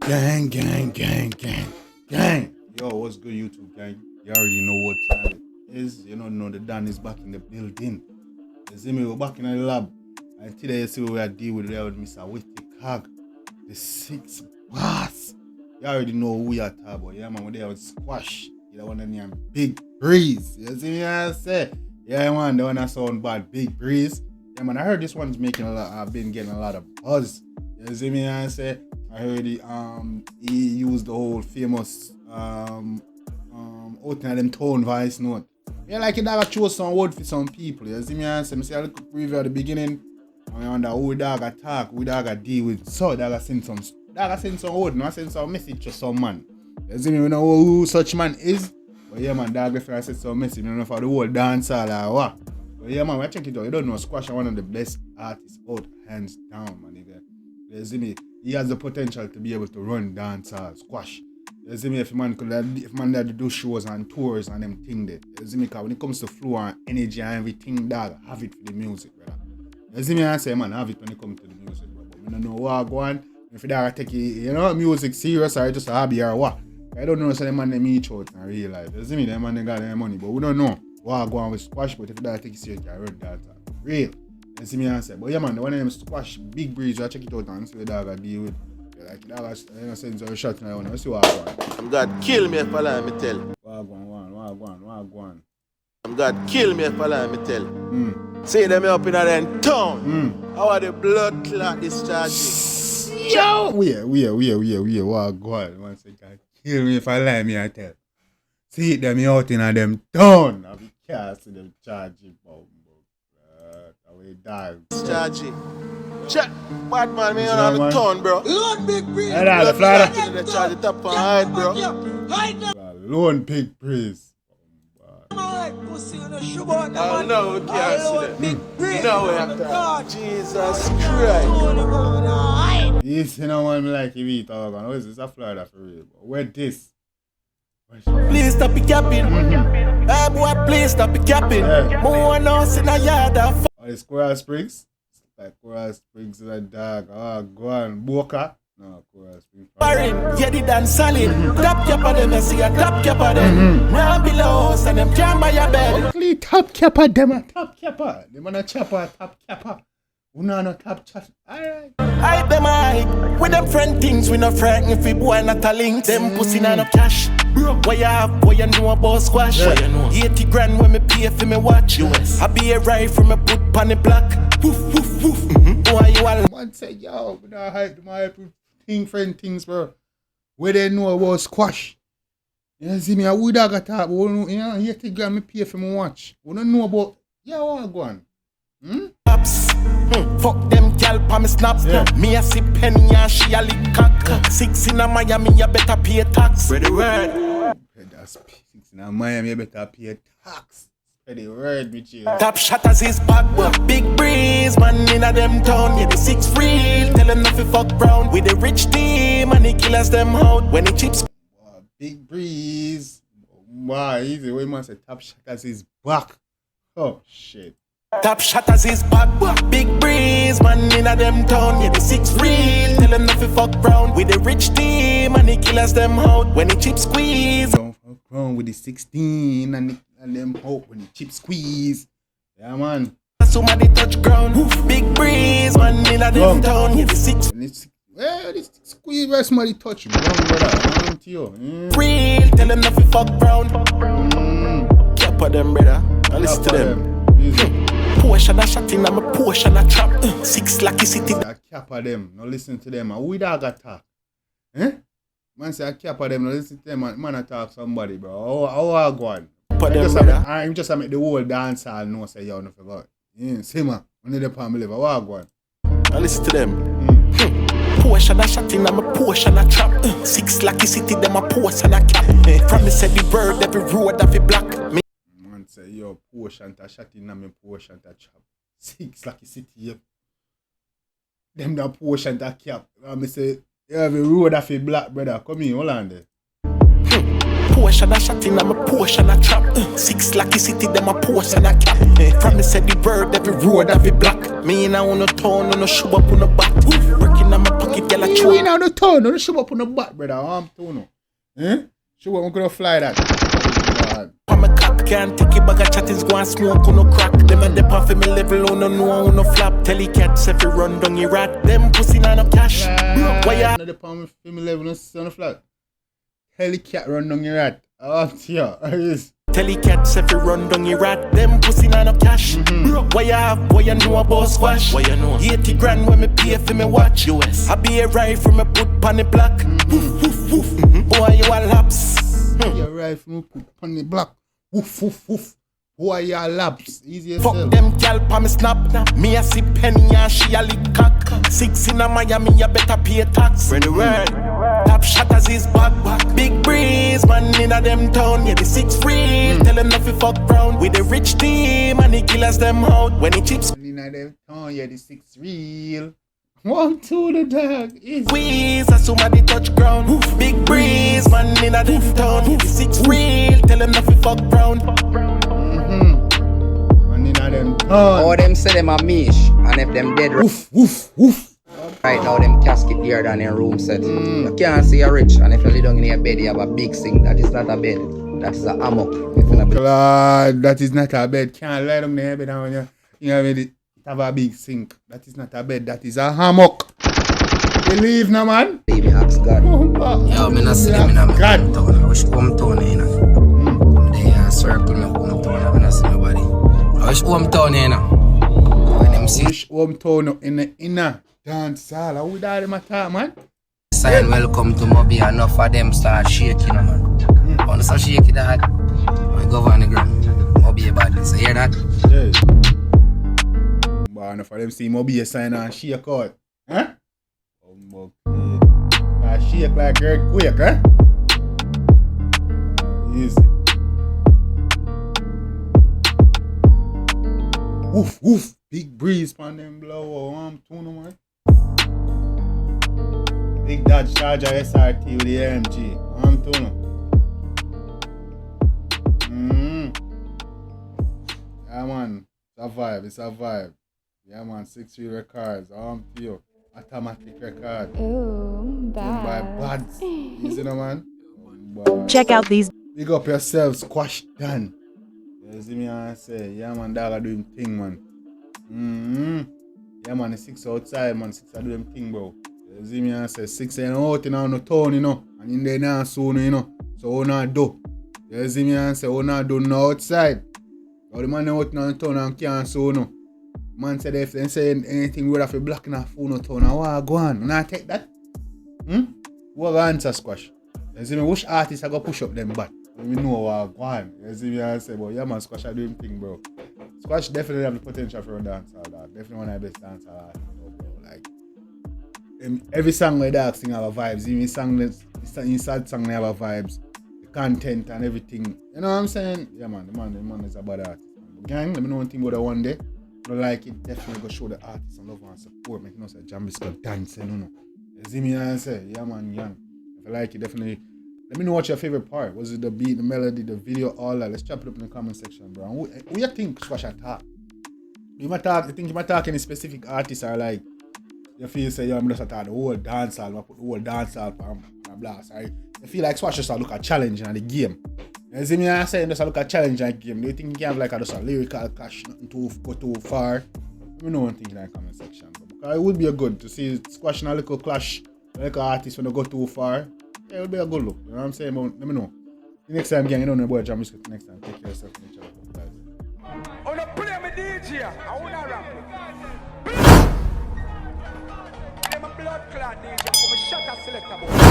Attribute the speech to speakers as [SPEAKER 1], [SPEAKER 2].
[SPEAKER 1] Gang, gang, gang, gang, gang. Yo, what's good, YouTube gang? You already know what time it is. You know the Dan is back in the building. You see me, we're back in the lab. And today you see what we are dealing with there with Mr. Witty Cog, the 6 boss. You already know who we are talking about. Yeah, man, we're there with Squash. You know, one of them Big Breeze. You see me, I say? Yeah, man, the one that sound bad, Big Breeze. Yeah, man, I heard this one's making a lot. I've been getting a lot of buzz. You see me, I say? I heard he used the whole famous out of them tone voice note. Yeah, like it dog chose some word for some people. You see me answer? I see a little preview at the beginning. I wonder who dog attack, who dog deal with. So dog send some word, no send some message to some man. You see me, we know who such man is. But yeah man, dog if I send some message, you don't know for the whole dancer or what. But yeah man, I check it out. You don't know Squash is one of the best artists out, hands down, man nigga. You see me? He has the potential to be able to run dancehall, Squash. You see me? If man had to do shows and tours and them thing there. You see me? Because when it comes to flow and energy and everything, dog, have it for the music, brother. You see me? I say, man, have it when it comes to the music, bro. But we don't know what go on. If you dog take music serious or just a hobby or what. I don't know so the man they meet out in real life. You see me? The man they got their money, but we don't know what go on with Squash. But if you dog take it serious, you run dancehall. Real. You see me answer. But yeah man, the one of them Squash, Big Breeze, I check it out and see what dog I deal with. Like dog sends a shot in the one. Let's see what I want.
[SPEAKER 2] I'm God kill me if I lie me tell.
[SPEAKER 1] What go on.
[SPEAKER 2] I'm God kill me if I lie me tell. See them up in them town. How are the blood clot discharging?
[SPEAKER 1] Yo! We what go on. One second. Kill me if I lie me I tell. See them out in them town. I'll be casting them charging bomb.
[SPEAKER 2] Discharging. Check. Bad man, me on the town, bro.
[SPEAKER 3] Lone Big Breeze.
[SPEAKER 1] Blood clot.
[SPEAKER 2] They charge it up on hide, bro.
[SPEAKER 1] Lone Big Breeze.
[SPEAKER 2] I know we can't see them. No, we have to. Jesus Christ.
[SPEAKER 1] This you know one like you eat all gone. What is this? A Florida for real. Where this?
[SPEAKER 2] Please stop it capping. Hey boy, please stop it capping. More noise in a yard.
[SPEAKER 1] Oh, the Coral Springs? Like Coral Springs is a dog. Oh, go on. Boca? No, Coral Springs.
[SPEAKER 2] Barring, yeah, the dance solid. Top cap of them, I see a top cap of them. Now below us and them can't buy a bed.
[SPEAKER 1] Luckily, top capper, them a top capper. Them on a chopper, top capper. Who no top chat. Alright.
[SPEAKER 2] I them high. With them friend things, we no friend if we boy not a link. Them pussy not no cash. What you have, boy you know about Squash.
[SPEAKER 1] Yeah. You know.
[SPEAKER 2] 80 grand when me pay for me watch. US. I be a ride from me put pan the block. Woof, woof, woof. Boy you all.
[SPEAKER 1] Man say, yo, we not hype my thing friend things, bro. Where they know about Squash. You see me, I would have got that, but we don't know, 80 grand me pay for me watch. We don't know about, yeah, what go on?
[SPEAKER 2] Fuck them gal pa me snap.
[SPEAKER 1] Yeah.
[SPEAKER 2] Me a sip penny and she a lick cock. 6 in a Miami, you better pay tax. Ready word.
[SPEAKER 1] That's 6 in Miami, you better pay tax. Ready word, bitch.
[SPEAKER 2] Top shatters is back. Big Breeze, man in a them town. Yeah, the 6 real. Tell them not to fuck round. With the rich team and the killers them out. When the chips.
[SPEAKER 1] Wow, Big Breeze. Wow, easy. Way man say top shatters is back. Oh, shit.
[SPEAKER 2] Top shatters is back. Big Breeze, man in a them town. Yeah, the 6 real. Tell them not to fuck round. With the rich team and the killers them out. When the chips squeeze.
[SPEAKER 1] Don't fuck around with the 16 and them out when the chip squeeze. Yeah, man.
[SPEAKER 2] Somebody touch ground. Big Breeze, man in a them town. Yeah, the 6
[SPEAKER 1] well, this squeeze where somebody touch ground, brother. I'm to you.
[SPEAKER 2] real. Tell them not to fuck round. Cap of them, brother. I listen to them. Portion a shot in, I'm a portion a trap. 6 lucky city.
[SPEAKER 1] A cap of them, no listen to them. Who dog attack? Eh? Man say a cap of them, no listen to them. Man attack somebody, bro. How I go on? I'm just make the whole dance hall know say yo no forgot. Yeah, see man, only the palm live. How I go on?
[SPEAKER 2] I listen to them. Portion a shot in, I'm a portion a trap. 6 lucky city, them a portion a cap. From the said the bird, every road that we block.
[SPEAKER 1] Man say yo portion to shot in, I'm a portion to chop. 6 lucky city, yep. Them the portion to cap. I say every road that we black, brother. Come here, hold on there.
[SPEAKER 2] Portion a shot in, I'm a portion a trap. 6 lucky city, them a portion a cap. From the said the bird, every road that we block. Me in a on a town, on a shoe up on a back. Working on my pocket, girl a chew.
[SPEAKER 1] down the town, don't show up on the back, brother. I'm too. Eh? Show up, I'm gonna fly that.
[SPEAKER 2] I'm a cock, can't take it back a chattings, go and smoke on no crack. Them and the puff in me level on no know on no flap. Tell the cats if you run down your rat. Them pussy not no cash. Why ya?
[SPEAKER 1] The puff in me level on the flat. Tell the cat run down your rat. Oh, yeah,
[SPEAKER 2] Tell the cats if you run down your rat. Them pussy not no cash. Why ya have? Why you know about squash? Why you know? 80 grand when me pay for me watch. US. I be a rifle me put on the block. Woof woof woof. Boy you a laps.
[SPEAKER 1] Your rifle me put on the block. Woof woof woof. Boy you a laps. Easy as
[SPEAKER 2] fuck
[SPEAKER 1] hell.
[SPEAKER 2] them gal pa me snap. Me a sip penny and she a lick cock. 6 in a Miami, you better pay tax. Ready word. Top shatters is back. Big breeze, man in a them town. Yeah, the 6 real. Tell them not to fuck round. With the rich team and the killers them out. When the chips
[SPEAKER 1] In a them town, yeah, the 6 real. 1, 2, the dog. Easy.
[SPEAKER 2] squeeze, as somebody touch ground. Big breeze, man in a them town. Yeah, the 6 real. Tell them not to fuck round.
[SPEAKER 1] Man in a them town.
[SPEAKER 3] All them say them a mish, and if them dead
[SPEAKER 1] Woof woof woof.
[SPEAKER 3] right now, them casket here than in room set. You can't see a rich, and if you lay down in your bed, you have a big sink. That is not a bed, that is a hammock. If you
[SPEAKER 1] Lord, that is not a bed. Can't lie down there bed down here. You have a big sink. That is not a bed, that is a hammock. Believe no man.
[SPEAKER 3] baby ask God.
[SPEAKER 4] Yo, me not see them in my hometown. I wish hometown, you know. They circle my hometown. I not see nobody. I wish hometown, you know. When them see
[SPEAKER 1] Wish hometown in the inner dance hall. How would them attack, man?
[SPEAKER 4] sign welcome to Moby, enough of them start shaking, you know, man. When they start shaking that, we go on the ground. Moby bad. So hear that?
[SPEAKER 1] Yeah. But enough of them see Moby a sign and shake out. Huh? Shake like earthquake, huh? Easy. Woof, woof. Big breeze pan them blow. I'm tuning, man. Big Dodge Charger SRT with the AMG. I'm tuning. Yeah, man. It's a vibe. It's a vibe. Yeah, man. 6-wheel records. I'm pure. Attomatic record.
[SPEAKER 5] Ooh,
[SPEAKER 1] By
[SPEAKER 5] bad.
[SPEAKER 1] Buds. You see, no, man?
[SPEAKER 6] Check out these
[SPEAKER 1] Big up yourself, Squash Dan. You see me and say, yeah, man, dog, I do him thing, man. Yeah, man, the 6 outside, man, 6 I do him thing, bro. You see me and say, 6 ain't out in the town, you know, and in there now soon, you know. So, what not do? You see me and say, what not do no outside? Now, the man out in the town and can't so, no. Man said, if they say anything, we would have to block in the phone no town. Now, what go on? Now, take that? What the answer, Squash? You see me, which artists I go push up them back? Let me know what go on. You see me and say, but yeah, man, Squash, I do him thing, bro. Squash definitely have the potential for a dancer, dog. Definitely one of the best dancers, bro. Like, every song my dog sing have a vibes. Even sad song they have a vibes. The content and everything. You know what I'm saying? Yeah, man, the man is a bad artist. Gang, let me know one thing about that one day. If you like it, definitely go show the artists and love and support. Make you know say Jambisco dancing, you know. You see me and say, yeah, man, gang. If you like it, definitely let me know what's your favorite part. Was it the beat, the melody, the video, all that? Let's chop it up in the comment section, bro. Who you think Squash attack? You think you might talk any specific artist or like you feel say yo, I'm just attack the whole dance hall, I put the whole dance hall and blast. Right? You feel like Squash just look at challenge in the game. You see me I say just look at challenge in the game. Do you think you can have like just a lyrical clash, nothing go too far? Let me know one thing in the comment section. Bro. Because it would be a good to see Squash in a little clash, like an artist when they go too far. Yeah, it would be a good look. You know what I'm saying? But let me know. The next time, gang, you don't know about Jambisco. Next time, take care of yourself and each other, guys.
[SPEAKER 7] On a play me DJ, I wanna rap. I'm a blood clot DJ, I'm a shot a selector.